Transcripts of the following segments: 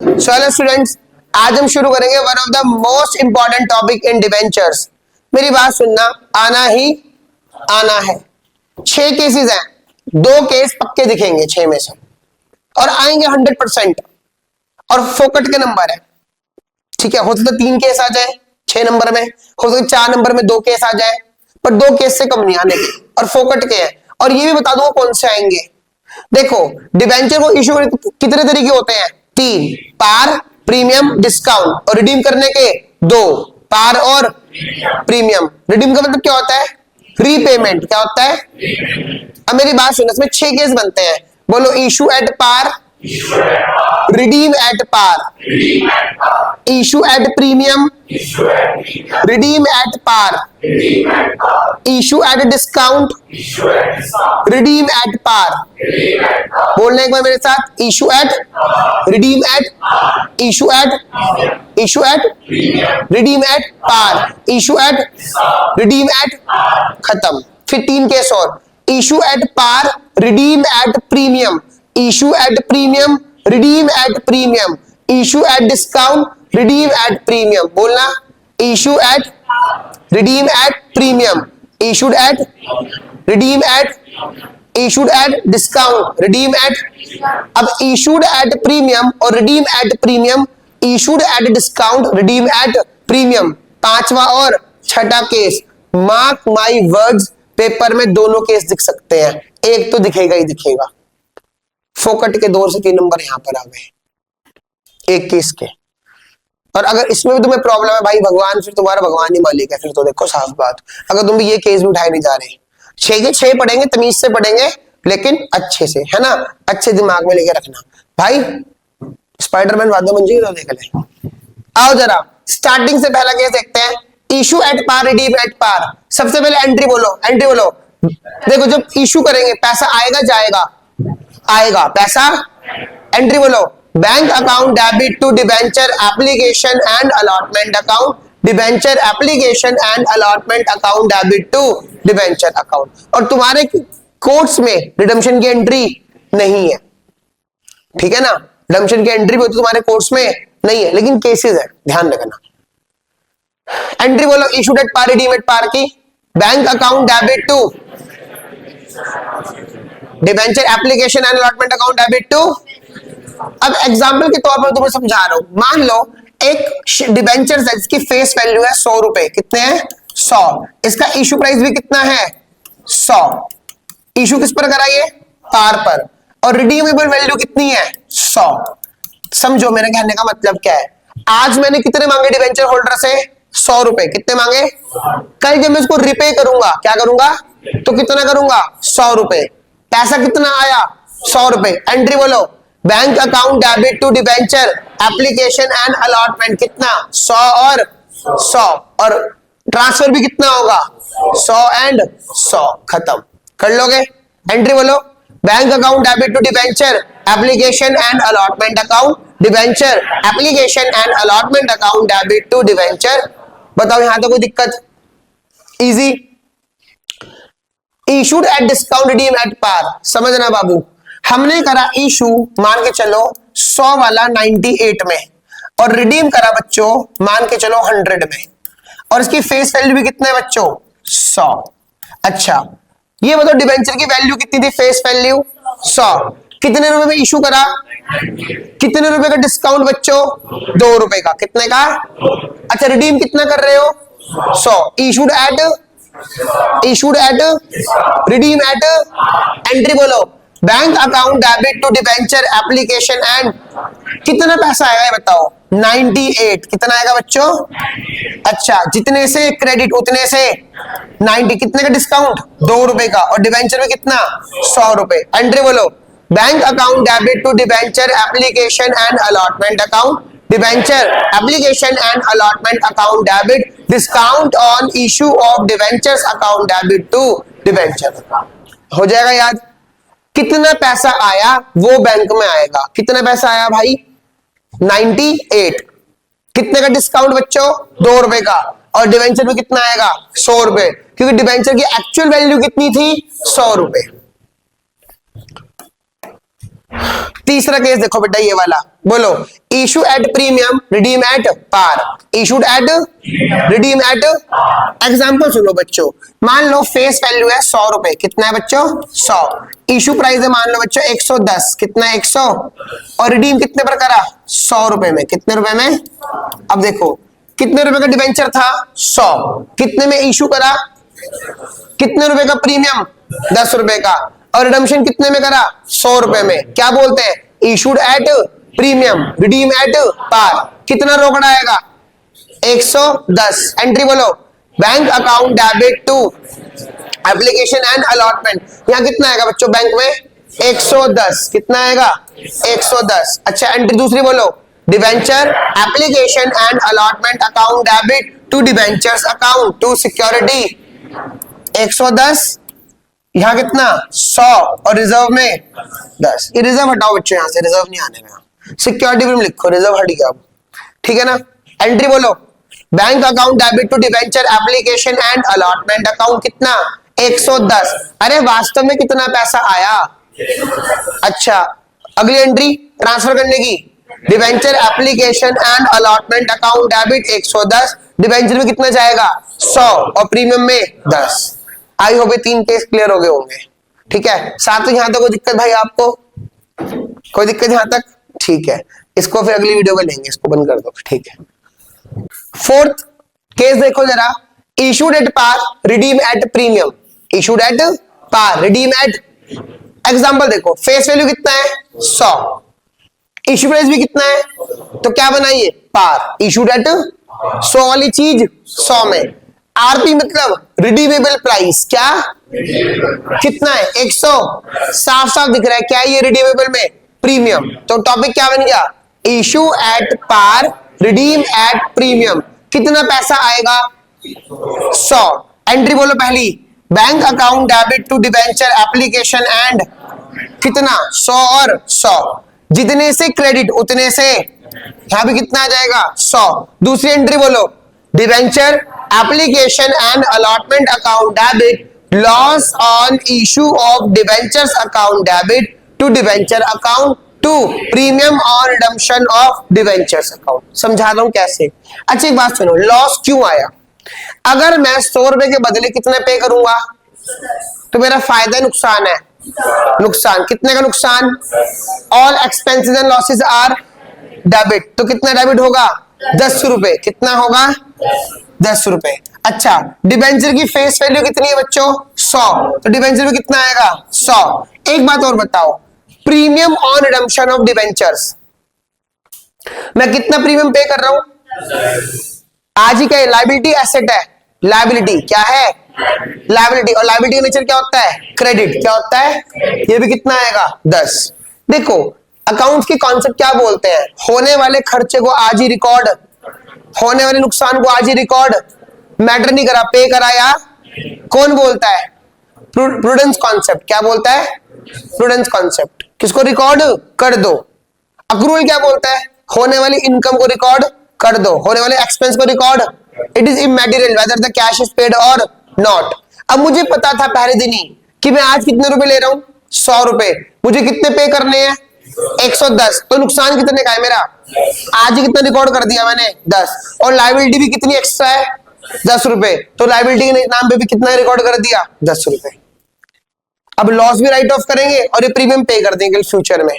Hello students, आज हम शुरू करेंगे one of the most important topic in debentures. मेरी बात सुनना, आना ही आना है। 6 केसेस हैं, 2 केस पक्के दिखेंगे 6 में से और आएंगे 100% और फोकट के नंबर है। ठीक है, हो सकता है 3 केस आ जाए 6 नंबर में, हो सकता है 4 नंबर में 2 केस आ जाए, पर 2 केस से कम नहीं आने के और फोकट के हैं। और ये भी बता दूंगा कौन से आएंगे। देखो, डिबेंचर को इशू कितने तरीके होते हैं? 3, पार, प्रीमियम, डिस्काउंट। और रिडीम करने के 2, पार और प्रीमियम। रिडीम का मतलब क्या होता है? रीपेमेंट। क्या होता है? अब मेरी बात सुनो, इसमें 6 केस बनते हैं। बोलो, issue at par, redeem at par, issue at premium, redeem at par, issue at discount, redeem at par. बोलने एक बार मेरे साथ, issue at, redeem at, issue at, issue at, redeem at par, issue at, redeem at, खत्म। फिर 3 case और, issue at par, redeem at premium, issue at premium, redeem at premium, issue at discount, redeem at premium. बोलना, issue at, redeem at premium, issued at, redeem at, issued at discount, redeem at. अब issued at premium और redeem at premium, issued at discount, redeem at premium. 5वां और 6ठा case, mark my words, paper में दोनों case दिख सकते हैं, एक तो दिखेगा ही दिखेगा। फोकट के 2 से 3 नंबर यहां पर आ गए एक केस के। और अगर इसमें भी तुम्हें प्रॉब्लम है भाई, भगवान फिर तुम्हारा भगवान ही मालिक है। फिर तो देखो साफ बात, अगर तुम भी ये केस भी उठाए नहीं जा रहे। 6 के 6 पढ़ेंगे, तमीज से पढ़ेंगे, लेकिन अच्छे से, है ना, अच्छे दिमाग में लेके रखना भाई। स्पाइडरमैन वादे मंजी तो देख ले। आओ जरा स्टार्टिंग से पहला केस देखते हैं। Issue at par, redeem at par. सबसे पहले एंट्री बोलो, एंट्री बोलो। देखो, जब इशू करेंगे पैसा आएगा जाएगा? आएगा पैसा। एंट्री बोलो, bank account debit to debenture application and allotment account, debenture application and allotment account debit to debenture account. और तुम्हारे कोर्ट्स में रिडम्पशन की एंट्री नहीं है, ठीक है ना। रिडम्पशन की एंट्री भी तो तुम्हारे कोर्ट्स में नहीं है, लेकिन केसेस है, ध्यान रखना। एंट्री बोलो, issued at par, redeem at par की, bank account debit to debenture application and allotment account debit to. अब एग्जांपल के तौर पर तुम्हें समझा रहा हूं। मान लो एक डिबेंचर है जिसकी फेस वैल्यू है 100 रुपए। कितने हैं? 100। इसका इशू प्राइस भी कितना है? 100। इशू किस पर कराइए? पार पर। और रिडीमेबल वैल्यू कितनी है? 100। समझो मेरे कहने का मतलब क्या है। आज मैंने कितने मांगे डिबेंचर होल्डर से? 100 रुपए। कितने मांगे? कल जब मैं इसको रिपे करूंगा, क्या करूंगा, तो कितना करूंगा? 100 रुपए। पैसा कितना आया? 100 रुपए। एंट्री बोलो, bank account debit to debenture application and allotment, कितना? 100 और 100। और ट्रांसफर भी कितना होगा? 100 एंड 100। खत्म। कर लोगे? एंट्री बोलो, bank account debit to debenture application and allotment account, debenture application and allotment account debit to debenture. बताओ यहां तो कोई दिक्कत? Easy. Issued at discount, redeem at par. समझना बाबू, हमने करा इशू, मान के चलो 100 वाला 98 में, और रिडीम करा बच्चों मान के चलो 100 में, और इसकी फेस वैल्यू भी कितने बच्चों? 100। अच्छा, ये बताओ डिबेंचर की वैल्यू कितनी थी? Face value 100। कितने रुपए में इशू करा? कितने रुपए का डिस्काउंट बच्चों? 2 रुपए का। कितने का? अच्छा, रिडीम कितना कर रहे हो? 100। Issued at, issued at, redeem at. Entry बोलो, bank account debit to debenture application and, कितना पैसा आएगा ये बताओ? 98। कितना आएगा बच्चों? अच्छा, जितने से क्रेडिट उतने से 90। कितने का डिस्काउंट? 2 रुपए का। और डिबेंचर में कितना? 100 रुपए। एंट्री बोलो, bank account debit to debenture application and allotment account, debenture application and allotment account debit, discount on issue of debentures account debit to debenture. हो जाएगा याद? कितना पैसा आया वो बैंक में आएगा। कितना पैसा आया भाई? 98। कितने का डिस्काउंट बच्चों? 2 रुपए का। और डिबेंचर में कितना आएगा? 100 रुपए, क्योंकि डिबेंचर की एक्चुअल वैल्यू कितनी थी? 100 रुपए। तीसरा केस देखो बेटा ये वाला, बोलो issue at premium redeem at par, issued at redeem at. Example सुनो बच्चों, मान लो फेस वैल्यू है 100 रुपए, कितना है बच्चों 100, इशू प्राइस है मान लो बच्चों 110, कितना है 100, और रिडीम कितने पर करा 100 रुपए में, कितने रुपए में। अब देखो कितने रुपए का डिवेंचर था 100, कितने में इशू करा, कितने रुपए का प्रीमियम 10 रुपए का, और रिडम्पशन कितने में करा 100 रुपए में। क्या बोलते हैं, issued at premium redeem at par, कितना रोकड़ा आएगा 110। एंट्री बोलो, bank account debit to application and allotment, यहां कितना आएगा बच्चों बैंक में 110, कितना आएगा 110। अच्छा एंट्री दूसरी बोलो, debenture application and allotment account debit to debentures account to security 110, यहां कितना 100, और रिजर्व में 10। ये रिजर्व हटाओ बच्चों, यहां से रिजर्व नहीं आने में, सिक्योरिटी में लिखो रिजर्व हट गया, ठीक है ना। एंट्री बोलो, bank account debit to debenture application and allotment account कितना 110। अरे वास्तव में कितना पैसा आया। अच्छा अगली एंट्री ट्रांसफर करने की, debenture application and allotment account debit 110, debenture में कितना जाएगा 100 और प्रीमियम में 10। आई होप 3 केस क्लियर हो गए होंगे, ठीक है। साथ ही यहां तक कोई दिक्कत भाई आपको, कोई दिक्कत यहां तक, ठीक है। इसको फिर अगली वीडियो में लेंगे, इसको बंद कर दो, ठीक है। फोर्थ केस देखो जरा, issued at par redeem at premium, issued at par redeem at. Example देखो, फेस वैल्यू कितना है 100, इशू प्राइस भी कितना है, तो क्या बनाइए पार, इशूड एट 100 वाली चीज 100 में, आरपी मतलब रिडीमेबल प्राइस, क्या कितना है 100, साफ साफ दिख रहा है क्या ये रिडीमेबल में प्रीमियम। तो टॉपिक क्या बन गया, issue at par redeem at premium, कितना पैसा आएगा 100। एंट्री बोलो पहली, bank account debit to debenture application and कितना 100 और 100, जितने से क्रेडिट उतने से, यहां भी कितना आ जाएगा 100। दूसरी एंट्री बोलो, debenture application and allotment account debit loss on issue of debentures account debit to debenture account to premium on redemption of debentures account. समझा रहा हूं कैसे। अच्छा एक बात सुनो, लॉस क्यों आया, अगर मैं 100 रुपए के बदले कितने पे करूंगा तो मेरा फायदा नुकसान है, नुकसान कितने का नुकसान, all expenses and losses are debit, तो कितना डेबिट होगा 10 रुपए, कितना होगा 10 रुपए। अच्छा डिबेंचर की फेस वैल्यू कितनी है बच्चों 100, तो डिबेंचर में कितना आएगा 100। एक बात और बताओ, premium on redemption of debentures, मैं कितना प्रीमियम पे कर रहा हूं, आज ही क्या है, लायबिलिटी एसेट है, लायबिलिटी क्या है लायबिलिटी, और लायबिलिटी का नेचर क्या होता है क्रेडिट, क्या होता है, ये भी कितना आएगा 10। देखो अकाउंट्स के कॉन्सेप्ट क्या बोलते हैं, होने वाले खर्चे को आज ही रिकॉर्ड, होने वाले नुकसान को आज ही रिकॉर्ड, मैटर नहीं करा पे कराया, कौन बोलता है प्रूडेंस कॉन्सेप्ट, क्या बोलता है प्रूडेंस कॉन्सेप्ट, किसको रिकॉर्ड कर दो। अक्रूवल क्या बोलता है, होने वाली इनकम को रिकॉर्ड कर दो, होने वाले एक्सपेंस को record, it is इमैटेरियल whether the cash is paid और नॉट। अब मुझे पता था पहले दिन ही कि मैं आज कितने रुपए ले रहा हूं 100 रुपए, मुझे कितने पे करने हैं 110, तो नुकसान कितने का है मेरा, आज ही कितना रिकॉर्ड कर दिया मैंने 10, और लायबिलिटी भी कितनी एक्स्ट्रा है 10 रुपए, तो लायबिलिटी के नाम पे भी कितना रिकॉर्ड कर दिया 10 रुपए। अब लॉस भी राइट ऑफ करेंगे और ये प्रीमियम पे कर देंगे फ्यूचर में।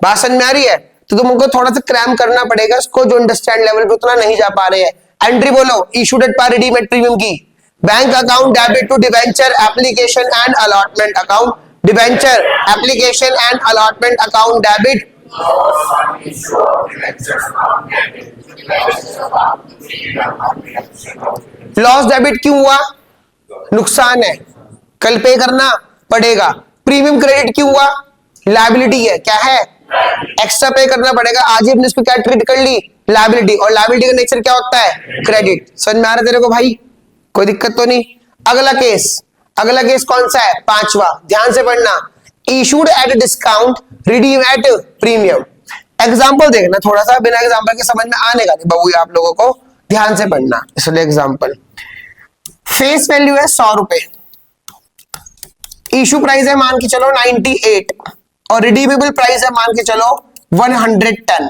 बात समझ में आ रही है, तो तुमको थोड़ा सा क्रैम करना पड़ेगा इसको, जो अंडरस्टैंड लेवल पे उतना नहीं जा पा रहे हैं। एंट्री बोलो, issued at par redeem at premium की, bank account debit to debenture application and allotment account, debenture application and allotment account debit, loss debit क्यों हुआ, नुकसान है, कल पे करना पड़ेगा। प्रीमियम क्रेडिट क्यों हुआ, लायबिलिटी है, क्या है एक्स्ट्रा पे करना पड़ेगा, आज ही हमने इसको क्या ट्रीट कर ली लायबिलिटी, और लायबिलिटी का नेचर क्या होता है क्रेडिट। समझ में आ रहा है तेरे को भाई, कोई दिक्कत तो नहीं। अगला केस कौन सा है, पांचवा, ध्यान से पढ़ना, issued at discount redeem at premium. Example देखना थोड़ा सा, बिना एग्जांपल के समझ में आने का नहीं बाबू, आप लोगों को ध्यान से पढ़ना। इसलिए एग्जांपल, फेस वैल्यू है 100 रुपए, इशू प्राइस है मान के चलो 98, और रिडीमेबल प्राइस है मान के चलो 110।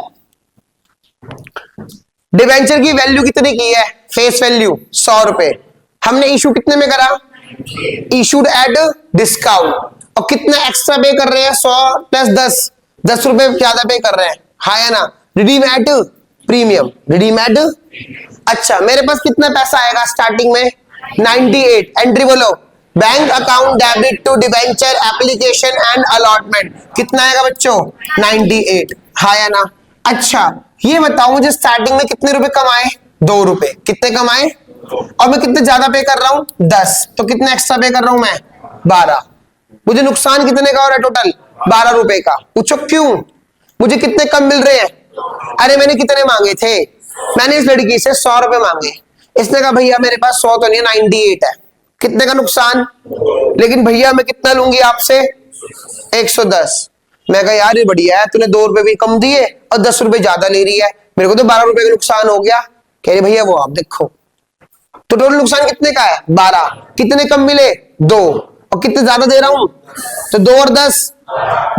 डिवेंचर की वैल्यू कितनी की है, फेस वैल्यू 100 रुपए। हमने इशू कितने में करा, इशूड एट डिस्काउंट, और कितना एक्स्ट्रा पे कर रहे हैं, 100 प्लस 10 रुपए ज्यादा पे कर रहे हैं, हाँ या ना। Redeem at premium, redeem at, अच्छा मेरे पास कितना पैसा आएगा स्टार्टिंग में 98। एंट्री बोलो, bank account debit to debenture application and allotment, कितना आएगा बच्चों 98, हाँ या ना। अच्छा ये बताओ मुझे स्टार्टिंग में कितने रुपए कमाए, 2 रुपए, कितने कमाए, और मैं कितने ज्यादा पे कर रहा हूं 10, तो कितना एक्स्ट्रा पे कर रहा हूं मैं 12। मुझे नुकसान कितने का हो रहा है टोटल 12 रुपए का। पूछो क्यों, मुझे कितने कम मिल रहे हैं, अरे मैंने कितने मांगे थे, मैंने इस लड़की से 100 रुपए मांगे, इसने कहा भैया मेरे पास 100 तो नहीं 98 है, कितने का नुकसान, लेकिन भैया मैं कितना लूंगी आपसे 110। मैं कहा यार ये बढ़िया है, तूने 2 रुपए भी कम दिए और 10 रुपए ज्यादा ले रही है, मेरे को तो 12 रुपए का नुकसान हो गया। कह रही भैया वो आप देखो, तो टोटल नुकसान कितने का है 12, कितने कम मिले 2, और कितने ज्यादा दे रहा हूं, तो 2 और 10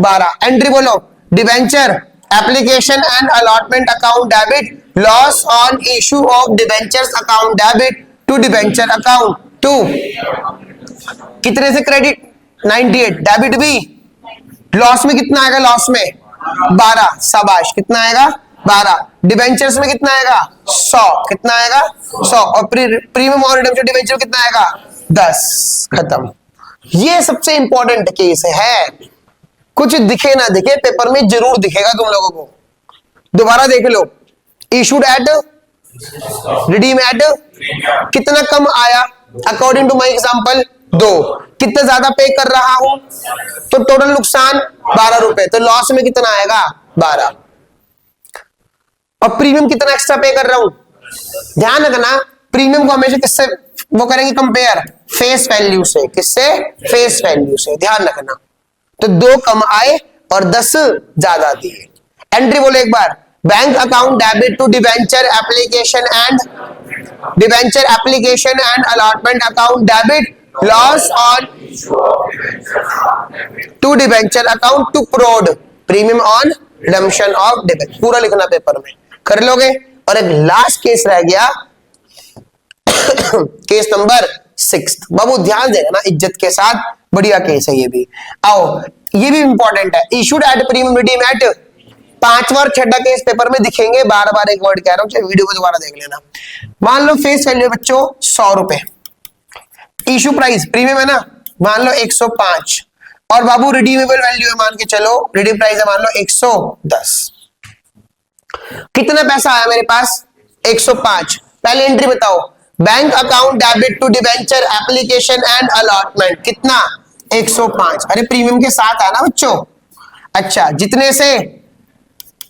12। एंट्री बोलो, debenture application and allotment account debit, loss on issue of debentures account debit to debenture account to, कितने से क्रेडिट 98, डेबिट भी, लॉस में कितना आएगा, लॉस में 12, शाबाश, कितना आएगा 12, डिवेंचर्स में कितना आएगा 100, कितना आएगा 100, और प्रीमियम और रिडेम्पशन डिवेंचर कितना आएगा 10, खत्म। ये सबसे इंपॉर्टेंट केस है, कुछ दिखे ना दिखे पेपर में जरूर दिखेगा तुम लोगों को। दोबारा देख लो, इशूड एट, रिडीम एट, कितना कम आया अकॉर्डिंग टू माई एग्जांपल 2, कितना ज्यादा पे कर रहा हूं, तो टोटल नुकसान 12 रुपए, तो लॉस में कितना आएगा 12, और प्रीमियम कितना एक्स्ट्रा पे कर रहा हूं। ध्यान रखना प्रीमियम को हमेशा किससे वो करेंगे कंपेयर, फेस वैल्यू से, किससे, फेस वैल्यू से, ध्यान रखना। तो 2 कम आए और 10 ज्यादा दिए। एंट्री बोलो एक बार, bank account debit to debenture application and allotment account debit, loss on to debenture account to prod, premium on redemption of debenture, पूरा लिखना पेपर में, कर लोगे। और एक लास्ट केस रह गया केस नंबर 6। बाबू ध्यान देना ना इज्जत के साथ, बढ़िया केस है ये भी। आओ ये भी इंपॉर्टेंट है, issued at premium redeem at, 5वां और 6वां केस पेपर में दिखेंगे, बार बार एक वर्ड कह रहा हूं, चाहे वीडियो को दोबारा देख लेना। मान लो फेस वैल्यू बच्चों 100 रुपए, इशू प्राइस प्रीमियम है ना, मान लो 105, और बाबू रिडीमेबल वैल्यू है मान के चलो, रिडीम प्राइस है मान लो 110। कितना पैसा आया मेरे पास 105। पहले एंट्री बताओ, bank account debit to debenture application and allotment, कितना 105, अरे प्रीमियम के साथ आना बच्चों। अच्छा जितने से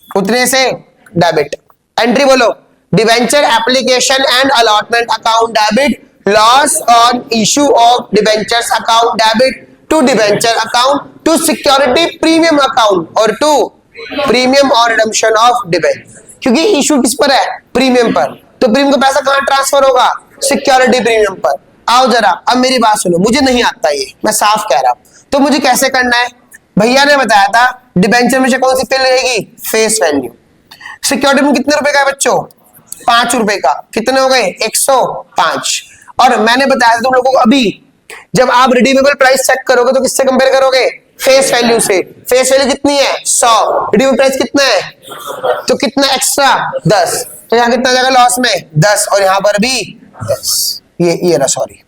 उतने से डेबिट। एंट्री बोलो, debenture application and allotment account debit, loss on issue of debentures account debit to debenture account to security premium account और टू प्रीमियम और रिडेम्पशन ऑफ डिवेंचर। क्योंकि इशू किस पर है, प्रीमियम पर, तो प्रीमियम का पैसा कहां ट्रांसफर होगा, सिक्योरिटी प्रीमियम पर। आओ जरा अब मेरी बात सुनो, मुझे नहीं आता ये, मैं साफ कह रहा हूं, तो मुझे कैसे करना है, भैया ने बताया था डिबेंचर में से कौन सी फिल रहेगी, फेस वैल्यू। सिक्योरिटी में कितने रुपए का है बच्चों, 5 रुपए का, कितने हो गए 105। और मैंने बताया था तुम लोगों को अभी, जब आप रिडीमेबल प्राइस चेक करोगे तो किससे कंपेयर करोगे, फेस वैल्यू से। फेस वैल्यू कितनी है 100, रिडीमेबल प्राइस कितना है, तो कितना एक्स्ट्रा 10, तो यहाँ कितना जाएगा लॉस में 10, और यहां पर भी 10, ये ना सॉरी,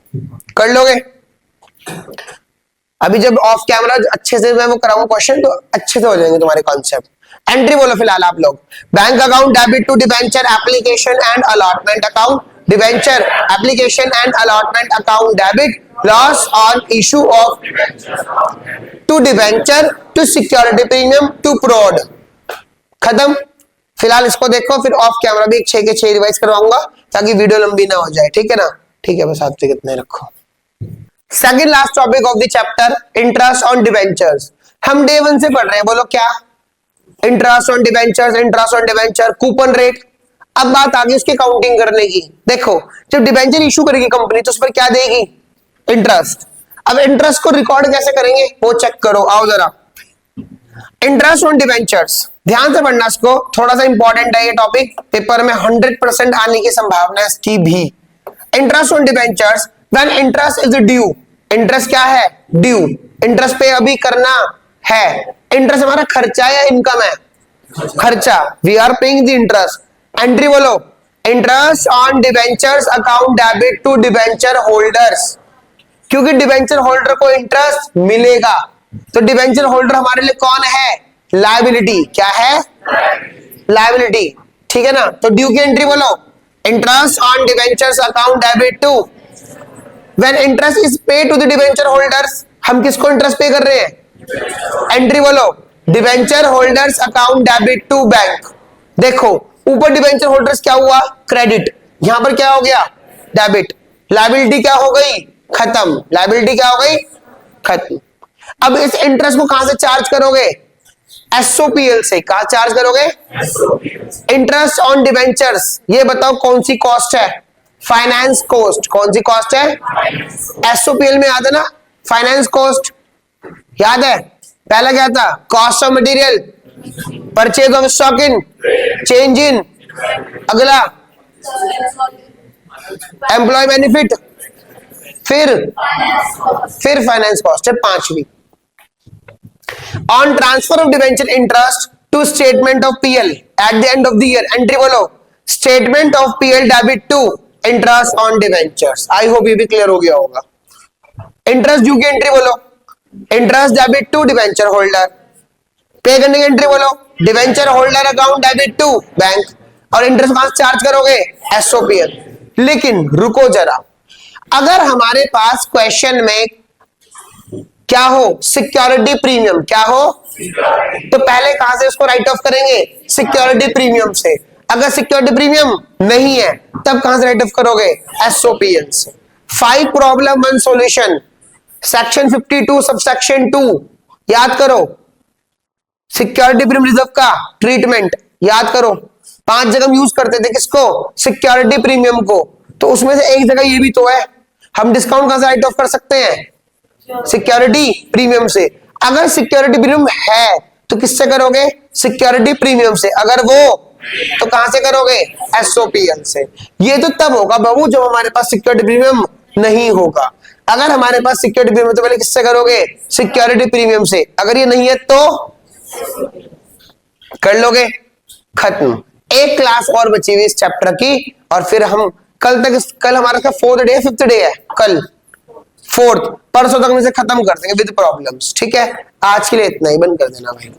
कर लोगे। अभी जब ऑफ कैमरा अच्छे से मैं वो कराऊंगा क्वेश्चन तो अच्छे से हो जाएंगे तुम्हारे कॉन्सेप्ट। एंट्री बोलो फिलहाल आप लोग, bank account debit to debenture application and allotment account, debenture application and allotment account debit, loss on issue of to debenture to security premium to prod, खत्म। फिलहाल इसको देखो, फिर ऑफ कैमरा भी 6 के 6 रिवाइज करवाऊंगा ताकि वीडियो लंबी ना हो जाए, ठीक है ना, ठीक है, बस आप कितने रखो। Second last topic of the chapter, interest on debentures. हम डे 1 से पढ़ रहे हैं, बोलो क्या, interest on debentures, interest on debenture, coupon rate. अब बात आ गई उसकी काउंटिंग करने की। देखो जब डिवेंचर इशू करेगी कंपनी तो उस पर क्या देगी, इंटरेस्ट। अब इंटरेस्ट को रिकॉर्ड कैसे करेंगे वो चेक करो, आओ जरा। इंटरेस्ट ऑन डिवेंचर्स, ध्यान से पढ़ना इसको, थोड़ा सा इंपॉर्टेंट है ये टॉपिक, पेपर में 100% आने की संभावना है इसकी भी। Interest on debentures when interest is due, interest क्या है? ड्यू, इंटरेस्ट पे अभी करना है। इंटरेस्ट हमारा खर्चा या इनकम है? खर्चा, we are paying the interest. Entry बोलो, interest on debentures account debit to debenture holders, क्योंकि डिवेंचर होल्डर को इंटरेस्ट मिलेगा, तो डिवेंचर होल्डर हमारे लिए कौन है? लायबिलिटी। क्या है? लायबिलिटी, ठीक है ना। तो ड्यू की एंट्री बोलो, interest on debentures account debit to, when interest is paid to the debenture holders, हम किसको इंटरेस्ट पे कर रहे हैं? एंट्री बोलो, debenture holders account debit to bank. देखो ऊपर डिवेंचर होल्डर्स क्या हुआ? क्रेडिट, यहां पर क्या हो गया? डेबिट। लायबिलिटी क्या हो गई? खत्म। लायबिलिटी क्या हो गई? खत्म। अब इस इंटरेस्ट को कहां से चार्ज करोगे? एसओपीएल से। कहां चार्ज करोगे? इंटरेस्ट ऑन डिवेंचर्स, ये बताओ कौन सी कॉस्ट है? Finance cost. कौन सी कॉस्ट है? एसओपीएल में याद है ना, फाइनेंस कॉस्ट याद है? पहला क्या था? Cost of material, purchase of stock in, change in, अगला एम्प्लॉय बेनिफिट, फिर फाइनेंस कॉस्ट है पांचवी। On transfer of debenture interest to statement of PL at the end of the year, entry बोलो, statement of PL debit to interest on debentures. I hope ये भी clear हो गया होगा। Interest due की entry बोलो, interest debit to debenture holder. Pay करने की एंट्री बोलो, debenture holder account debit to bank. और इंटरेस्ट कहां से चार्ज करोगे? एसओपीएल। लेकिन रुको जरा, अगर हमारे पास क्वेश्चन में क्या हो? Security premium. क्या हो? तो पहले कहां से इसको राइट ऑफ करेंगे? सिक्योरिटी प्रीमियम से। अगर सिक्योरिटी प्रीमियम नहीं है तब कहां से राइट ऑफ करोगे? एसओपीएल से। 5 प्रॉब्लम 1 सॉल्यूशन, सेक्शन 52 सबसेक्शन 2 याद करो। सिक्योरिटी प्रीमियम रिजर्व का ट्रीटमेंट याद करो। 5 जगह हम यूज करते थे किसको? सिक्योरिटी प्रीमियम को। तो उसमें से एक जगह ये भी तो है, हम डिस्काउंट कहां से राइट ऑफ कर सकते हैं? सिक्योरिटी प्रीमियम से। अगर सिक्योरिटी प्रीमियम है तो किससे करोगे? सिक्योरिटी प्रीमियम से। अगर वो तो कहां से करोगे? एसओपीएल से। ये तो तब होगा बाबू जब हमारे पास सिक्योरिटी प्रीमियम नहीं होगा। अगर हमारे पास सिक्योरिटी प्रीमियम तो पहले किससे करोगे? सिक्योरिटी प्रीमियम से। अगर ये नहीं है तो कर लोगे, खत्म। एक क्लास और बची हुई इस चैप्टर की, और फिर हम कल हमारा 4th डे 5th डे है, कल 4th, परसों तक में से खत्म कर देंगे विद प्रॉब्लम्स। ठीक है, आज के लिए इतना ही, बंद कर देना भाई।